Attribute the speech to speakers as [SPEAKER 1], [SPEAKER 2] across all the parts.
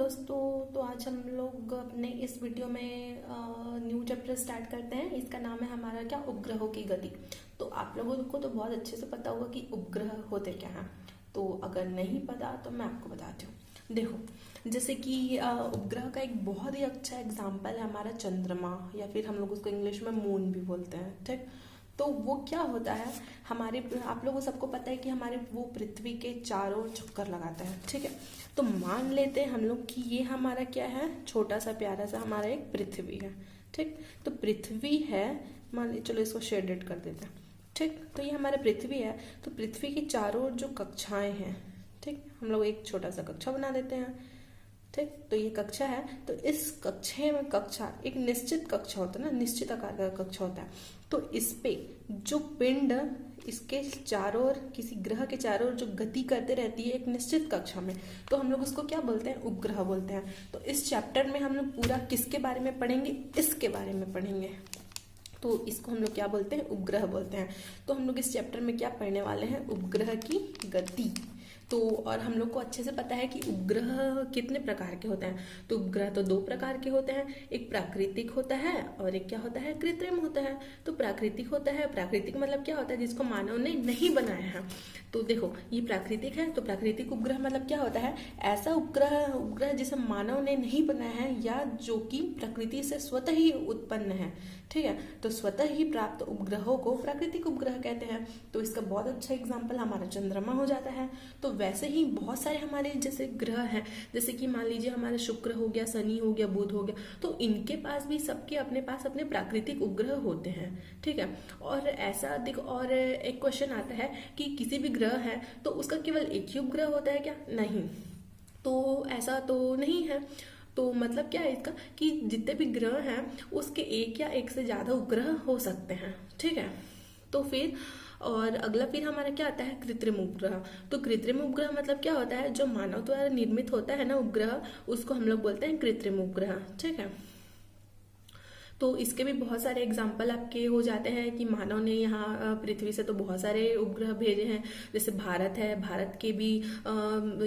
[SPEAKER 1] दोस्तों, तो आज हम लोग अपने इस वीडियो में न्यू चैप्टर स्टार्ट करते हैं। इसका नाम है हमारा क्या, उपग्रहों की गति। तो आप लोगों को तो बहुत अच्छे से पता होगा कि उपग्रह होते क्या हैं। तो अगर नहीं पता तो मैं आपको बताती हूँ। देखो, जैसे कि उपग्रह का एक बहुत ही अच्छा एग्जाम्पल है हमारा चंद्रमा, या फिर हम लोग उसको इंग्लिश में मून भी बोलते हैं। ठीक, तो वो क्या होता है, हमारे आप लोगों को सबको पता है कि हमारे वो पृथ्वी के चारों ओर चक्कर लगाता है। ठीक है, तो मान लेते हैं हम लोग कि ये हमारा क्या है, छोटा सा प्यारा सा हमारा एक पृथ्वी है। ठीक, तो पृथ्वी है, मान लीजिए, चलो इसको शेडेड कर देते हैं। ठीक, तो ये हमारा पृथ्वी है। तो पृथ्वी के चारों ओर जो कक्षाएं हैं, ठीक, हम लोग एक छोटा सा कक्षा बना देते हैं। ठीक, तो ये कक्षा है। तो इस कक्षे में, कक्षा एक निश्चित कक्षा होता है ना, निश्चित आकार का कक्षा होता है। तो इस पे जो पिंड इसके चारों ओर, किसी ग्रह के चारों ओर जो गति करते रहती है एक निश्चित कक्षा में, तो हम लोग उसको क्या बोलते हैं, उपग्रह बोलते हैं। तो इस चैप्टर में हम लोग पूरा किसके बारे में पढ़ेंगे, इसके बारे में पढ़ेंगे। तो इसको हम लोग क्या बोलते हैं, उपग्रह बोलते हैं। तो हम लोग इस चैप्टर में क्या पढ़ने वाले हैं, उपग्रह की गति। तो और हम लोग को अच्छे से पता है कि उपग्रह कितने प्रकार के होते हैं। तो उपग्रह तो दो प्रकार के होते हैं, एक प्राकृतिक होता है और एक क्या होता है, कृत्रिम होता है। तो प्राकृतिक होता है, प्राकृतिक मतलब क्या होता है, जिसको मानव ने नहीं बनाया है। तो देखो, ये प्राकृतिक है। तो प्राकृतिक उपग्रह मतलब क्या होता है, ऐसा उपग्रह जिसे मानव ने नहीं बनाया है, या जो कि प्रकृति से स्वतः ही उत्पन्न है। ठीक है, तो स्वतः ही प्राप्त उपग्रहों को प्राकृतिक उपग्रह कहते हैं। तो इसका बहुत अच्छा एग्जाम्पल हमारा चंद्रमा हो जाता है। तो वैसे ही बहुत सारे हमारे जैसे ग्रह हैं, जैसे कि मान लीजिए हमारा शुक्र हो गया, शनि हो गया, बुध हो गया। तो इनके पास भी, सबके अपने पास अपने प्राकृतिक उपग्रह होते हैं। ठीक है, और ऐसा देखो, और एक क्वेश्चन आता है कि किसी भी ग्रह है तो उसका केवल एक ही उपग्रह होता है क्या, नहीं। तो ऐसा तो नहीं है। तो मतलब क्या है इसका, कि जितने भी ग्रह हैं उसके एक या एक से ज्यादा उपग्रह हो सकते हैं। ठीक है, तो फिर और अगला फिर हमारा क्या आता है, कृत्रिम उपग्रह। तो कृत्रिम उपग्रह मतलब क्या होता है, जो मानव द्वारा निर्मित होता है ना उपग्रह, उसको हम लोग बोलते हैं कृत्रिम उपग्रह। ठीक है, तो इसके भी बहुत सारे एग्जाम्पल आपके हो जाते हैं कि मानव ने यहाँ पृथ्वी से तो बहुत सारे उपग्रह भेजे हैं। जैसे भारत है, भारत के भी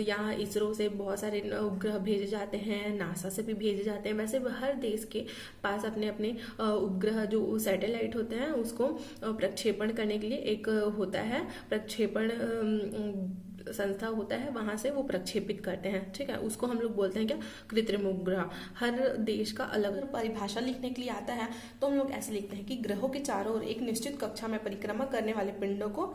[SPEAKER 1] यहाँ इसरो से बहुत सारे उपग्रह भेजे जाते हैं, नासा से भी भेजे जाते हैं। वैसे हर देश के पास अपने अपने उपग्रह जो सैटेलाइट होते हैं उसको प्रक्षेपण करने के लिए एक होता है प्रक्षेपण संस्था होता है, वहां से वो प्रक्षेपित करते हैं। ठीक है, उसको हम लोग बोलते हैं क्या, कृत्रिम उपग्रह। हर देश का अलग परिभाषा लिखने के लिए आता है। तो हम लोग ऐसे लिखते हैं कि ग्रहों के चारों ओर एक निश्चित कक्षा में परिक्रमा करने वाले पिंडों को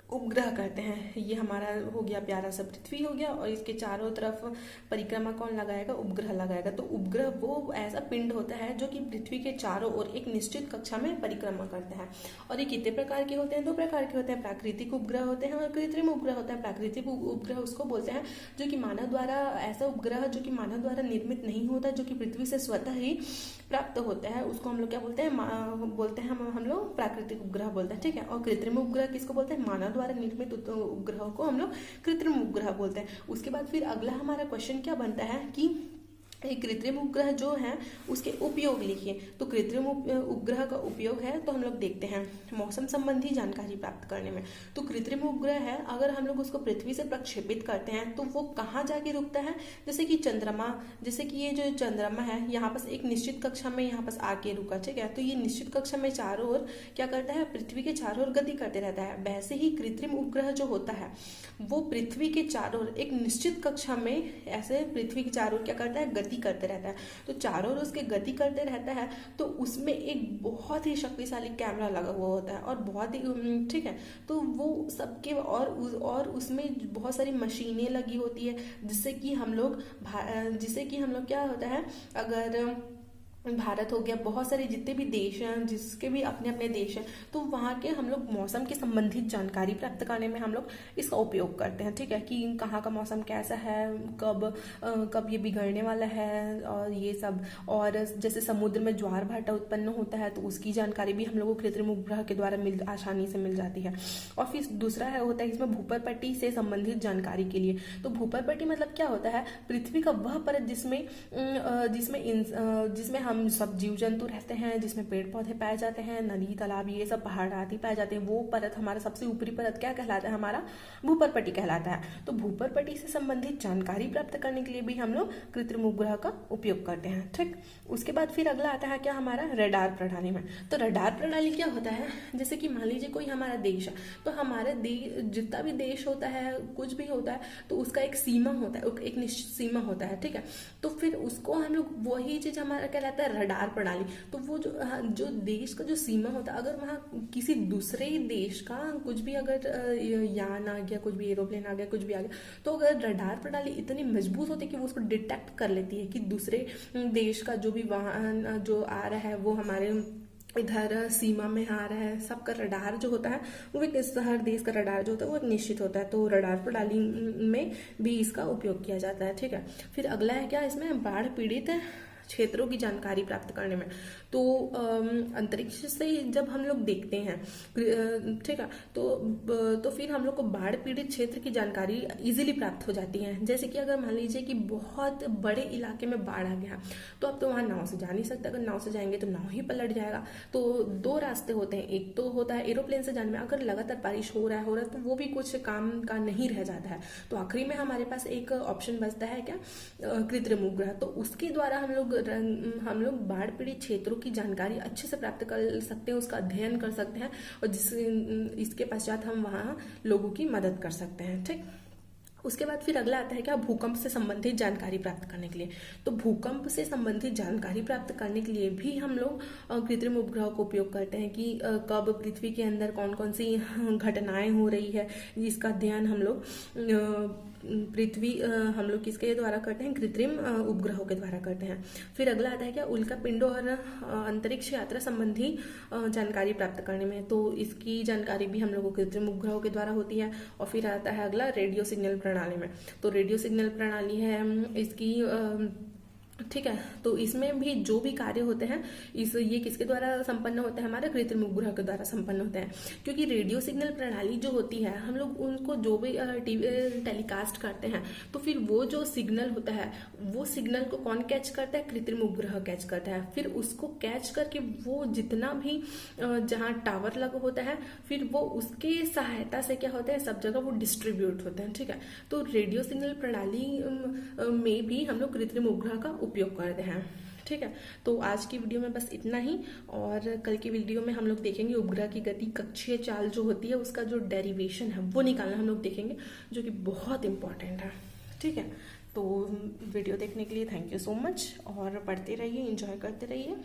[SPEAKER 1] उपग्रह कहते हैं। ये हमारा हो गया प्यारा सा पृथ्वी हो गया, और इसके चारों तरफ परिक्रमा कौन लगाएगा, उपग्रह लगाएगा। तो उपग्रह वो ऐसा पिंड होता है जो कि पृथ्वी के चारों ओर एक निश्चित कक्षा में परिक्रमा करता है। और ये कितने प्रकार के होते हैं, दो प्रकार के होते हैं, प्राकृतिक उपग्रह होते हैं और कृत्रिम उपग्रह होता है। प्राकृतिक उपग्रह उसको बोलते हैं जो कि मानव द्वारा, ऐसा उपग्रह जो कि मानव द्वारा निर्मित नहीं होता, जो कि पृथ्वी से स्वतः ही प्राप्त होता है, उसको हम लोग क्या बोलते हैं, हम लोग प्राकृतिक उपग्रह बोलते हैं। ठीक है, और कृत्रिम उपग्रह किसको बोलते हैं, मानव द्वारा निर्मित उपग्रहों को हम लोग कृत्रिम उपग्रह बोलते हैं। उसके बाद फिर अगला हमारा क्वेश्चन क्या बनता है कि एक कृत्रिम उपग्रह जो है उसके उपयोग लिखिए। तो कृत्रिम उपग्रह का उपयोग है, तो हम लोग देखते हैं मौसम संबंधी जानकारी प्राप्त करने में। तो कृत्रिम उपग्रह है, अगर हम लोग उसको पृथ्वी से प्रक्षेपित करते हैं तो वो कहाँ जाके रुकता है, जैसे कि चंद्रमा, जैसे कि ये जो चंद्रमा है यहाँ पास एक निश्चित कक्षा में यहाँ पास आके रुका। ठीक है, तो ये निश्चित कक्षा में चारों ओर क्या करता है, पृथ्वी के चारों ओर गति करते रहता है। वैसे ही कृत्रिम उपग्रह जो होता है वो पृथ्वी के चारों ओर एक निश्चित कक्षा में ऐसे पृथ्वी के चारों ओर क्या करता है, गति करते रहता है। तो चारों ओर उसके गति करते रहता है, तो उसमें एक बहुत ही शक्तिशाली कैमरा लगा हुआ होता है, और बहुत ही ठीक है, तो वो सबके और उसमें बहुत सारी मशीनें लगी होती है, जिससे कि हम लोग क्या होता है, अगर भारत हो गया, बहुत सारे जितने भी देश हैं, जिसके भी अपने अपने देश हैं, तो वहाँ के हम लोग मौसम के संबंधित जानकारी प्राप्त करने में हम लोग इसका उपयोग करते हैं। ठीक है, कि कहाँ का मौसम कैसा है, कब ये बिगड़ने वाला है, और ये सब। और जैसे समुद्र में ज्वार भाटा उत्पन्न होता है तो उसकी जानकारी भी हम लोग को कृत्रिम उपग्रह के द्वारा आसानी से मिल जाती है। और फिर दूसरा होता है इसमें भूपर पट्टी से संबंधित जानकारी के लिए। तो भूपर पट्टी मतलब क्या होता है, पृथ्वी का वह परत जिसमें हम हम सब जीव जंतु रहते हैं, जिसमें पेड़ पौधे पाए जाते हैं, नदी तालाब ये सब पहाड़ आदि पाए जाते हैं, वो परत हमारा सबसे ऊपरी परत क्या कहलाता है, हमारा भूपरपट्टी कहलाता है। तो भूपरपट्टी से संबंधित जानकारी प्राप्त करने के लिए भी हम लोग कृत्रिम उपग्रह का उपयोग करते हैं। ठीक, उसके बाद फिर अगला आता है क्या, हमारा रडार प्रणाली में। तो रडार प्रणाली क्या होता है, जैसे कि मान लीजिए कोई हमारा देश है, तो हमारे जितना भी देश होता है, कुछ भी होता है, तो उसका एक सीमा होता है, एक निश्चित सीमा होता है। ठीक है, तो फिर उसको हम लोग, वही चीज हमारा कहलाता है रडार प्रणाली। तो वो जो देश का जो सीमा होता है, अगर वहाँ किसी दूसरे देश का कुछ भी अगर यान आ गया, कुछ भी एरोप्लेन आ गया, कुछ भी आ गया, तो अगर रडार प्रणाली इतनी मजबूत होती है कि वो उसको डिटेक्ट कर लेती है कि दूसरे देश का जो भी वाहन जो आ रहा है वो हमारे इधर सीमा में आ रहा है। सबका रडार जो होता है वो एक, हर देश का रडार जो होता है वो एक निश्चित होता है। तो रडार प्रणाली में भी इसका उपयोग किया जाता है। ठीक है, फिर अगला है क्या, इसमें बाढ़ पीड़ित क्षेत्रों की जानकारी प्राप्त करने में। तो अंतरिक्ष से जब हम लोग देखते हैं, ठीक है, तो फिर हम लोग को बाढ़ पीड़ित क्षेत्र की जानकारी इजीली प्राप्त हो जाती है। जैसे कि अगर मान लीजिए कि बहुत बड़े इलाके में बाढ़ आ गया, तो अब तो वहां नाव से जा नहीं सकते, अगर नाव से जाएंगे तो नाव ही पलट जाएगा। तो दो रास्ते होते हैं, एक तो होता है एरोप्लेन से जाने में, अगर लगातार बारिश हो रहा है तो वो भी कुछ काम का नहीं रह जाता है। तो आखिरी में हमारे पास एक ऑप्शन बचता है क्या, कृत्रिम उपग्रह। तो उसके द्वारा हम लोग बाढ़ पीड़ित क्षेत्रों की जानकारी अच्छे से प्राप्त कर सकते हैं, उसका अध्ययन कर सकते हैं, और इसके पश्चात हम वहाँ लोगों की मदद कर सकते हैं। ठीक, उसके बाद फिर अगला आता है क्या, भूकंप से संबंधित जानकारी प्राप्त करने के लिए। तो भूकंप से संबंधित जानकारी प्राप्त करने के लिए भी हम लोग कृत्रिम उपग्रह का उपयोग करते हैं कि कब पृथ्वी के अंदर कौन कौन सी घटनाएं हो रही है, जिसका अध्ययन हम लोग हम लोग किसके द्वारा करते हैं, कृत्रिम उपग्रहों के द्वारा करते हैं। फिर अगला आता है क्या, उल्का पिंडों और अंतरिक्ष यात्रा संबंधी जानकारी प्राप्त करने में। तो इसकी जानकारी भी हम लोग को कृत्रिम उपग्रहों के द्वारा होती है। और फिर आता है अगला, रेडियो सिग्नल प्रणाली में। तो रेडियो सिग्नल प्रणाली है इसकी, ठीक है, तो इसमें भी जो भी कार्य होते हैं ये किसके द्वारा संपन्न होते हैं, हमारे कृत्रिम उपग्रह के द्वारा संपन्न होते हैं। क्योंकि रेडियो सिग्नल प्रणाली जो होती है, हम लोग उनको जो भी टेलीकास्ट करते हैं, तो फिर वो जो सिग्नल होता है, वो सिग्नल को कौन कैच करता है, कृत्रिम उपग्रह कैच करता है। फिर उसको कैच करके वो जितना भी जहाँ टावर लगा होता है, फिर वो उसके सहायता से क्या होता है, सब जगह वो डिस्ट्रीब्यूट होते हैं। ठीक है, तो रेडियो सिग्नल प्रणाली में भी हम लोग कृत्रिम उपग्रह का उपयोग करते हैं। ठीक है, तो आज की वीडियो में बस इतना ही, और कल की वीडियो में हम लोग देखेंगे उपग्रह की गति कक्षीय चाल जो होती है उसका जो डेरिवेशन है वो निकालना हम लोग देखेंगे, जो कि बहुत इंपॉर्टेंट है। ठीक है, तो वीडियो देखने के लिए थैंक यू सो मच, और पढ़ते रहिए, एंजॉय करते रहिए।